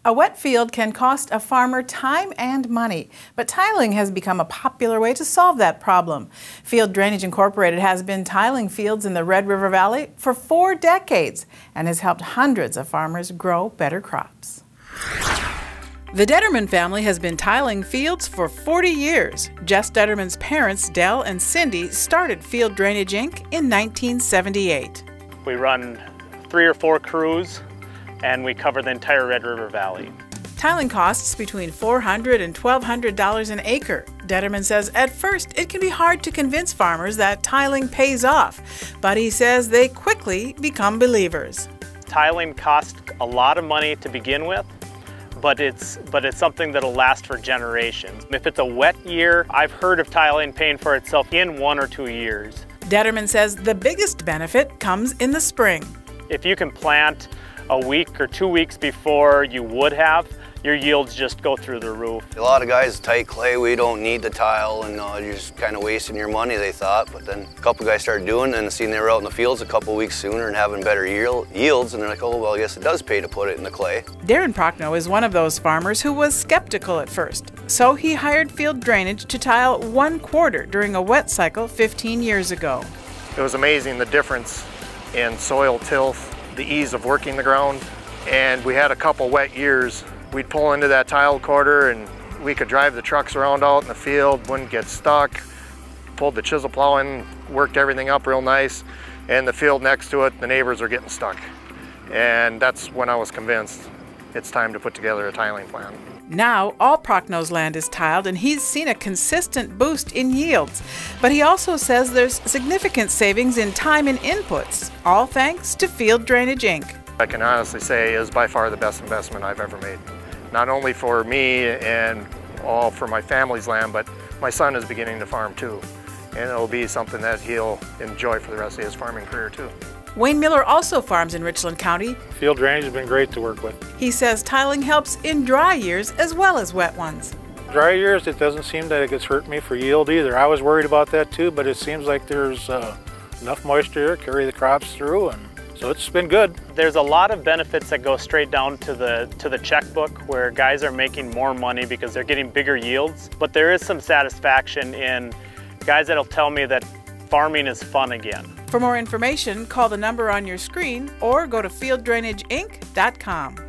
A wet field can cost a farmer time and money, but tiling has become a popular way to solve that problem. Field Drainage Incorporated has been tiling fields in the Red River Valley for 4 decades and has helped hundreds of farmers grow better crops. The Detterman family has been tiling fields for 40 years. Jess Detterman's parents, Del and Cindy, started Field Drainage Inc. in 1978. We run 3 or 4 crews and we cover the entire Red River Valley. Tiling costs between $400 and $1,200 an acre. Detterman says at first it can be hard to convince farmers that tiling pays off, but he says they quickly become believers. Tiling costs a lot of money to begin with, but it's something that'll last for generations. If it's a wet year, I've heard of tiling paying for itself in 1 or 2 years. Detterman says the biggest benefit comes in the spring. If you can plant a week or 2 weeks before you would have, your yields just go through the roof. A lot of guys tight clay, we don't need the tile, and you're just kind of wasting your money, they thought. But then a couple guys started doing it and seen they were out in the fields a couple weeks sooner and having better yields, and they're like, oh, well, I guess it does pay to put it in the clay. Darren Prochnow is one of those farmers who was skeptical at first, so he hired Field Drainage to tile 1/4 during a wet cycle 15 years ago. It was amazing the difference in soil tilth, the ease of working the ground, and we had a couple wet years. We'd pull into that tiled quarter and we could drive the trucks around out in the field, wouldn't get stuck, pulled the chisel plow in, worked everything up real nice, and the field next to it, the neighbors are getting stuck. And that's when I was convinced it's time to put together a tiling plan. Now, all Prochnow's land is tiled and he's seen a consistent boost in yields. But he also says there's significant savings in time and inputs, all thanks to Field Drainage Inc. I can honestly say is by far the best investment I've ever made. Not only for me and all for my family's land, but my son is beginning to farm too. And it'll be something that he'll enjoy for the rest of his farming career too. Wayne Miller also farms in Richland County. Field drainage has been great to work with. He says tiling helps in dry years as well as wet ones. Dry years, it doesn't seem that it gets hurt me for yield either. I was worried about that too, but it seems like there's enough moisture to carry the crops through, and so it's been good. There's a lot of benefits that go straight down to the checkbook, where guys are making more money because they're getting bigger yields. But there is some satisfaction in guys that'll tell me that farming is fun again. For more information, call the number on your screen or go to fielddrainageinc.com.